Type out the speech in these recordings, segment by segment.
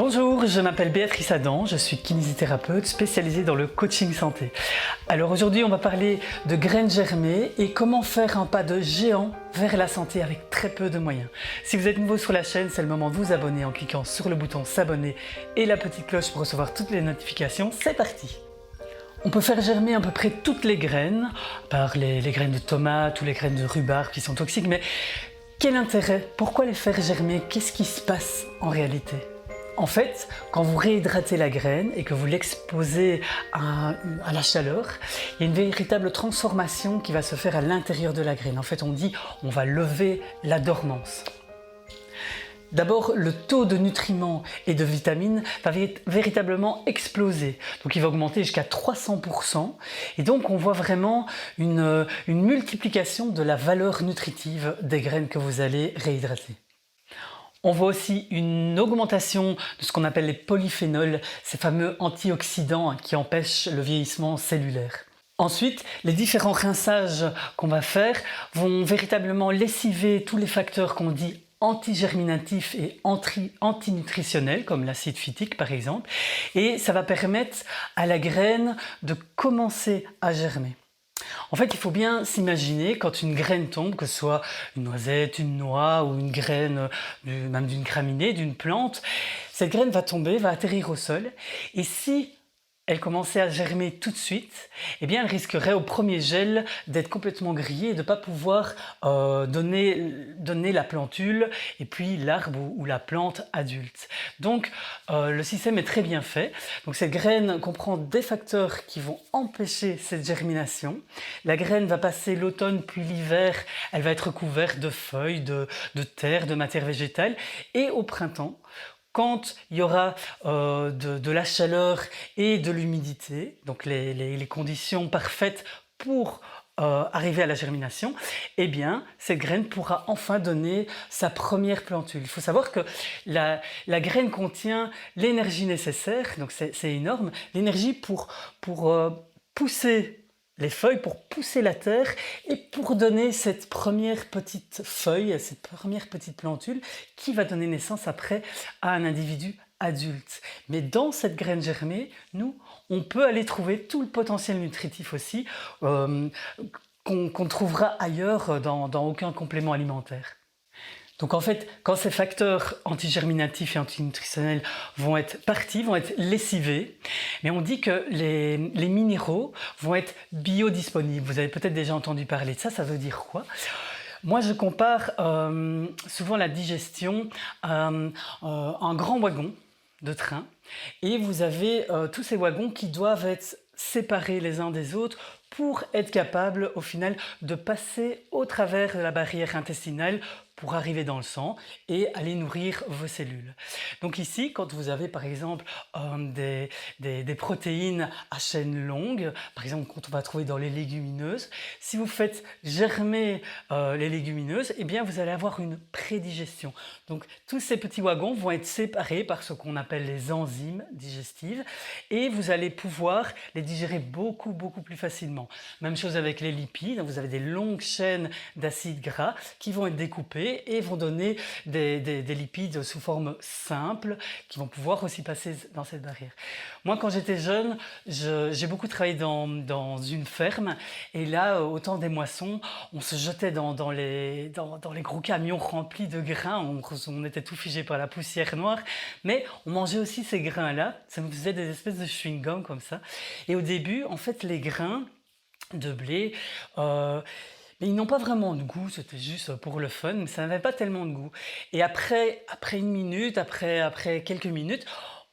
Bonjour, je m'appelle Béatrice Adam, je suis kinésithérapeute spécialisée dans le coaching santé. Alors aujourd'hui on va parler de graines germées et comment faire un pas de géant vers la santé avec très peu de moyens. Si vous êtes nouveau sur la chaîne, c'est le moment de vous abonner en cliquant sur le bouton s'abonner et la petite cloche pour recevoir toutes les notifications. C'est parti! On peut faire germer à peu près toutes les graines, par les graines de tomates ou les graines de rhubarbe qui sont toxiques, mais quel intérêt? Pourquoi les faire germer? Qu'est-ce qui se passe en réalité? En fait, quand vous réhydratez la graine et que vous l'exposez à la chaleur, il y a une véritable transformation qui va se faire à l'intérieur de la graine. En fait, on dit on va lever la dormance. D'abord, le taux de nutriments et de vitamines va véritablement exploser. Donc il va augmenter jusqu'à 300%. Et donc on voit vraiment une multiplication de la valeur nutritive des graines que vous allez réhydrater. On voit aussi une augmentation de ce qu'on appelle les polyphénols, ces fameux antioxydants qui empêchent le vieillissement cellulaire. Ensuite, les différents rinçages qu'on va faire vont véritablement lessiver tous les facteurs qu'on dit antigerminatifs et antinutritionnels, comme l'acide phytique par exemple, et ça va permettre à la graine de commencer à germer. En fait, il faut bien s'imaginer quand une graine tombe, que ce soit une noisette, une noix ou une graine même d'une graminée, d'une plante, cette graine va tomber, va atterrir au sol et si elle commençait à germer tout de suite, eh bien elle risquerait au premier gel d'être complètement grillée et de ne pas pouvoir donner la plantule et puis l'arbre ou la plante adulte. Donc le système est très bien fait. Donc cette graine comprend des facteurs qui vont empêcher cette germination. La graine va passer l'automne puis l'hiver, elle va être couverte de feuilles, de terre, de matière végétale et au printemps, quand il y aura de la chaleur et de l'humidité, donc les conditions parfaites pour arriver à la germination, eh bien cette graine pourra enfin donner sa première plantule. Il faut savoir que la graine contient l'énergie nécessaire, donc c'est énorme, l'énergie pour pousser les feuilles, pour pousser la terre et pour donner cette première petite feuille, cette première petite plantule qui va donner naissance après à un individu adulte. Mais dans cette graine germée, nous, on peut aller trouver tout le potentiel nutritif aussi qu'on trouvera ailleurs dans aucun complément alimentaire. Donc en fait, quand ces facteurs antigerminatifs et antinutritionnels vont être partis, vont être lessivés, mais on dit que les minéraux vont être biodisponibles. Vous avez peut-être déjà entendu parler de ça, ça veut dire quoi? Moi, je compare souvent la digestion à un grand wagon de train et vous avez tous ces wagons qui doivent être séparés les uns des autres pour être capables au final de passer au travers de la barrière intestinale pour arriver dans le sang et aller nourrir vos cellules. Donc ici, quand vous avez par exemple des protéines à chaîne longue, par exemple quand on va trouver dans les légumineuses, si vous faites germer les légumineuses, eh bien vous allez avoir une prédigestion. Donc tous ces petits wagons vont être séparés par ce qu'on appelle les enzymes digestives et vous allez pouvoir les digérer beaucoup plus facilement. Même chose avec les lipides, vous avez des longues chaînes d'acides gras qui vont être découpés et vont donner des lipides sous forme simple qui vont pouvoir aussi passer dans cette barrière. Moi quand j'étais jeune, j'ai beaucoup travaillé dans une ferme et là au temps des moissons, on se jetait dans les gros camions remplis de grains, on était tout figé par la poussière noire, mais on mangeait aussi ces grains-là, ça me faisait des espèces de chewing-gum comme ça. Et au début, en fait, les grains de blé, mais ils n'ont pas vraiment de goût, c'était juste pour le fun, mais ça n'avait pas tellement de goût. Et après une minute, après quelques minutes,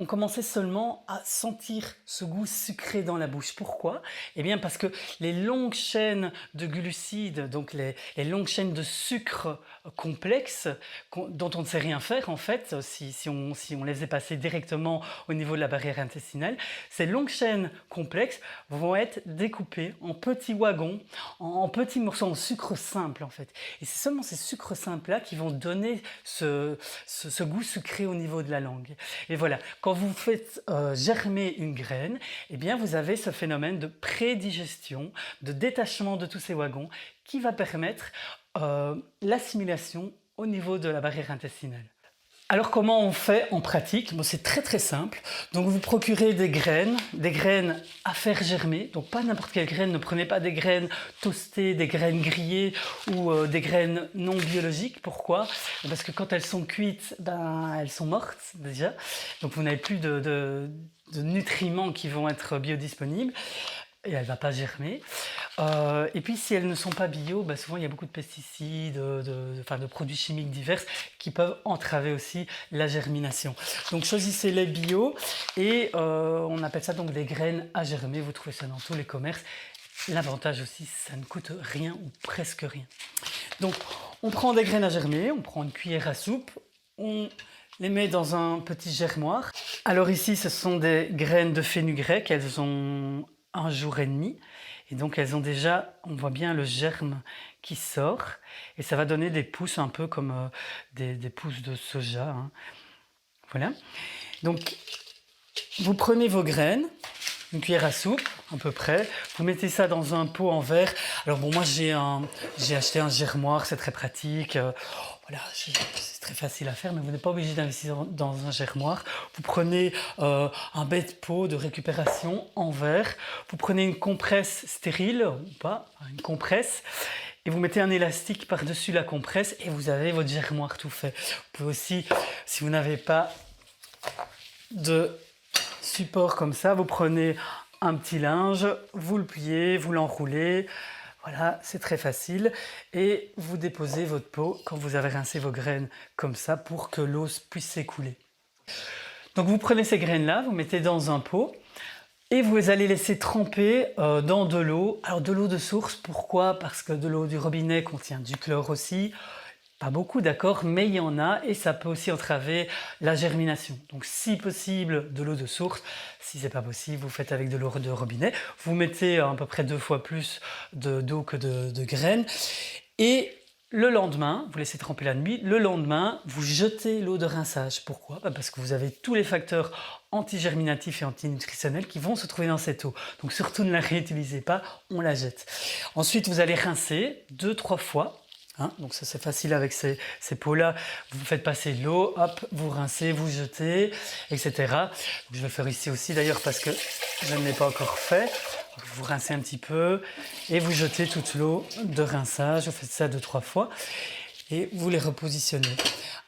on commençait seulement à sentir ce goût sucré dans la bouche. Pourquoi? Eh bien parce que les longues chaînes de glucides, donc les longues chaînes de sucre complexes, dont on ne sait rien faire en fait, si on les faisait passer directement au niveau de la barrière intestinale, ces longues chaînes complexes vont être découpées en petits wagons, en petits morceaux, en sucre simple en fait. Et c'est seulement ces sucres simples-là qui vont donner ce goût sucré au niveau de la langue. Et voilà. Quand vous faites germer une graine, eh bien vous avez ce phénomène de prédigestion, de détachement de tous ces wagons qui va permettre l'assimilation au niveau de la barrière intestinale. Alors comment on fait en pratique? Bon, c'est très très simple. Donc vous procurez des graines à faire germer. Donc pas n'importe quelle graine, ne prenez pas des graines toastées, des graines grillées ou des graines non biologiques. Pourquoi? Parce que quand elles sont cuites, elles sont mortes déjà. Donc vous n'avez plus de nutriments qui vont être biodisponibles. Et elle ne va pas germer. Et puis si elles ne sont pas bio, souvent il y a beaucoup de pesticides, de produits chimiques divers qui peuvent entraver aussi la germination. Donc choisissez les bio et on appelle ça donc des graines à germer. Vous trouvez ça dans tous les commerces. L'avantage aussi, ça ne coûte rien ou presque rien. Donc on prend des graines à germer, on prend une cuillère à soupe, on les met dans un petit germoir. Alors ici ce sont des graines de fenugrec, elles ont 1 jour et demi et donc elles ont déjà, on voit bien le germe qui sort et ça va donner des pousses un peu comme des pousses de soja, hein. Voilà, donc vous prenez vos graines, une cuillère à soupe à peu près, vous mettez ça dans un pot en verre. Alors bon, moi j'ai acheté un germoir, c'est très pratique, voilà, c'est très facile à faire, mais vous n'êtes pas obligé d'investir dans un germoir. Vous prenez un bête pot de récupération en verre, vous prenez une compresse stérile ou pas, une compresse, et vous mettez un élastique par-dessus la compresse et vous avez votre germoir tout fait. Vous pouvez aussi, si vous n'avez pas de support comme ça, vous prenez un petit linge, vous le pliez, vous l'enroulez, voilà, c'est très facile et vous déposez votre pot quand vous avez rincé vos graines comme ça pour que l'eau puisse s'écouler. Donc vous prenez ces graines là, vous mettez dans un pot et vous allez laisser tremper dans de l'eau. Alors de l'eau de source, pourquoi? Parce que de l'eau du robinet contient du chlore aussi. Pas beaucoup, d'accord, mais il y en a et ça peut aussi entraver la germination. Donc si possible de l'eau de source, si c'est pas possible, vous faites avec de l'eau de robinet. Vous mettez à peu près 2 fois plus d'eau que de graines et le lendemain, vous laissez tremper la nuit, le lendemain, vous jetez l'eau de rinçage. Pourquoi? Parce que vous avez tous les facteurs antigerminatifs et antinutritionnels qui vont se trouver dans cette eau. Donc surtout ne la réutilisez pas, on la jette. Ensuite, vous allez rincer 2-3 fois. Hein, donc ça c'est facile avec ces pots-là, vous faites passer de l'eau, hop, vous rincez, vous jetez, etc. Donc, je vais le faire ici aussi d'ailleurs parce que je ne l'ai pas encore fait. Donc, vous rincez un petit peu et vous jetez toute l'eau de rinçage, vous faites ça 2-3 fois et vous les repositionnez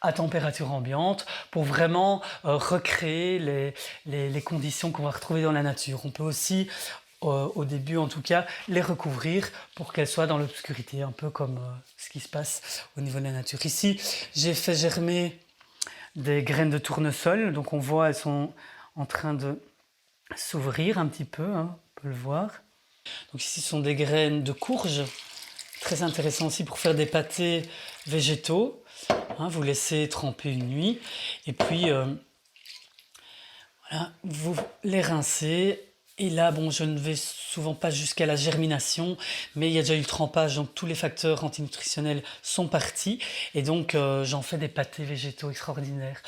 à température ambiante pour vraiment recréer les conditions qu'on va retrouver dans la nature. On peut aussi au début en tout cas, les recouvrir pour qu'elles soient dans l'obscurité, un peu comme ce qui se passe au niveau de la nature. Ici, j'ai fait germer des graines de tournesol, donc on voit elles sont en train de s'ouvrir un petit peu, hein, on peut le voir. Donc ici, ce sont des graines de courge, très intéressant aussi pour faire des pâtés végétaux. Hein, vous laissez tremper une nuit et puis voilà, vous les rincez. Et là, bon, je ne vais souvent pas jusqu'à la germination, mais il y a déjà eu le trempage, donc tous les facteurs antinutritionnels sont partis. Et donc, j'en fais des pâtés végétaux extraordinaires.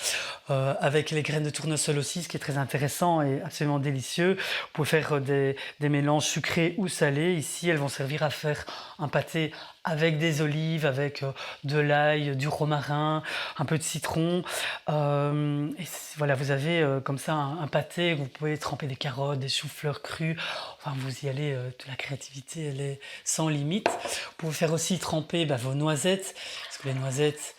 Avec les graines de tournesol aussi, ce qui est très intéressant et absolument délicieux. Vous pouvez faire des mélanges sucrés ou salés. Ici, elles vont servir à faire un pâté avec des olives, avec de l'ail, du romarin, un peu de citron. Et voilà, vous avez comme ça un pâté, vous pouvez tremper des carottes, des choux-fleurs crus. Enfin, vous y allez, toute la créativité, elle est sans limite. Vous pouvez faire aussi tremper vos noisettes, parce que les noisettes,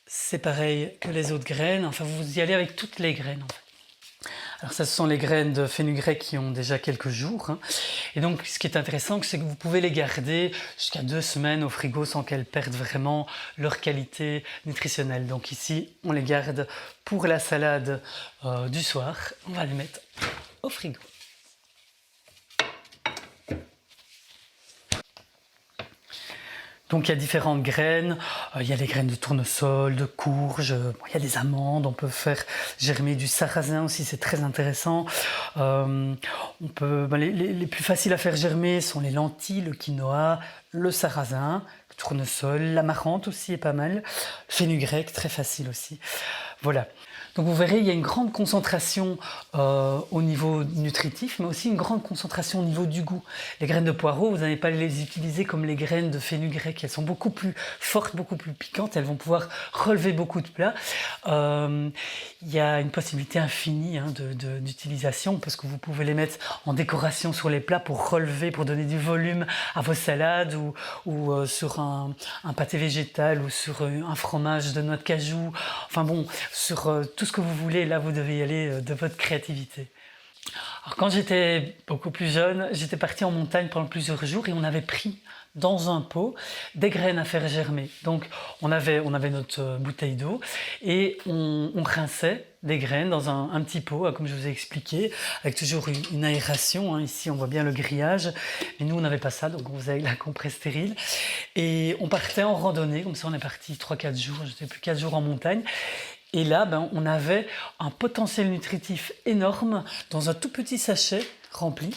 c'est pareil que les autres graines. Enfin, vous y allez avec toutes les graines, en fait. Alors ça, ce sont les graines de fenugrec qui ont déjà quelques jours. Hein. Et donc, ce qui est intéressant, c'est que vous pouvez les garder jusqu'à 2 semaines au frigo sans qu'elles perdent vraiment leur qualité nutritionnelle. Donc ici, on les garde pour la salade du soir. On va les mettre au frigo. Donc il y a différentes graines, il y a les graines de tournesol, de courge, il y a des amandes, on peut faire germer du sarrasin aussi, c'est très intéressant. On peut, les plus faciles à faire germer sont les lentilles, le quinoa, le sarrasin, le tournesol, l'amarante aussi est pas mal, le fenugrec, très facile aussi. Voilà. Donc vous verrez, il y a une grande concentration au niveau nutritif, mais aussi une grande concentration au niveau du goût. Les graines de poireau, vous n'allez pas les utiliser comme les graines de fenugrec. Elles sont beaucoup plus fortes, beaucoup plus piquantes. Elles vont pouvoir relever beaucoup de plats. Il y a une possibilité infinie d'utilisation parce que vous pouvez les mettre en décoration sur les plats pour relever, pour donner du volume à vos salades ou sur un pâté végétal ou sur un fromage de noix de cajou. Enfin bon, sur tout ce que vous voulez, là vous devez y aller de votre créativité. Alors quand j'étais beaucoup plus jeune, j'étais partie en montagne pendant plusieurs jours et on avait pris dans un pot des graines à faire germer. Donc on avait notre bouteille d'eau et on rinçait des graines dans un petit pot, comme je vous ai expliqué, avec toujours une aération. Ici on voit bien le grillage, mais nous on n'avait pas ça, donc on faisait avec la compresse stérile. Et on partait en randonnée, comme ça on est parti 3-4 jours, je ne sais plus, 4 jours en montagne. Et là, on avait un potentiel nutritif énorme dans un tout petit sachet rempli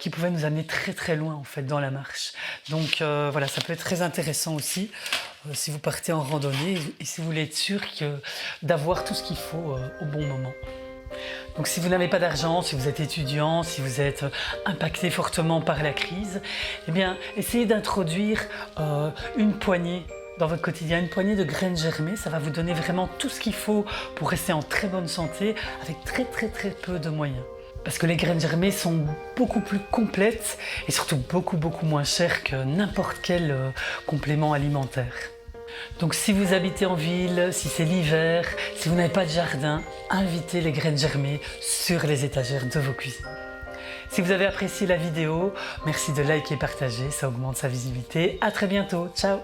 qui pouvait nous amener très très loin en fait dans la marche. Donc voilà, ça peut être très intéressant aussi si vous partez en randonnée et si vous voulez être sûr d'avoir tout ce qu'il faut au bon moment. Donc si vous n'avez pas d'argent, si vous êtes étudiant, si vous êtes impacté fortement par la crise, eh bien essayez d'introduire une poignée dans votre quotidien, une poignée de graines germées. Ça va vous donner vraiment tout ce qu'il faut pour rester en très bonne santé avec très peu de moyens. Parce que les graines germées sont beaucoup plus complètes et surtout beaucoup moins chères que n'importe quel complément alimentaire. Donc si vous habitez en ville, si c'est l'hiver, si vous n'avez pas de jardin, invitez les graines germées sur les étagères de vos cuisines. Si vous avez apprécié la vidéo, merci de liker et partager, ça augmente sa visibilité. À très bientôt, ciao!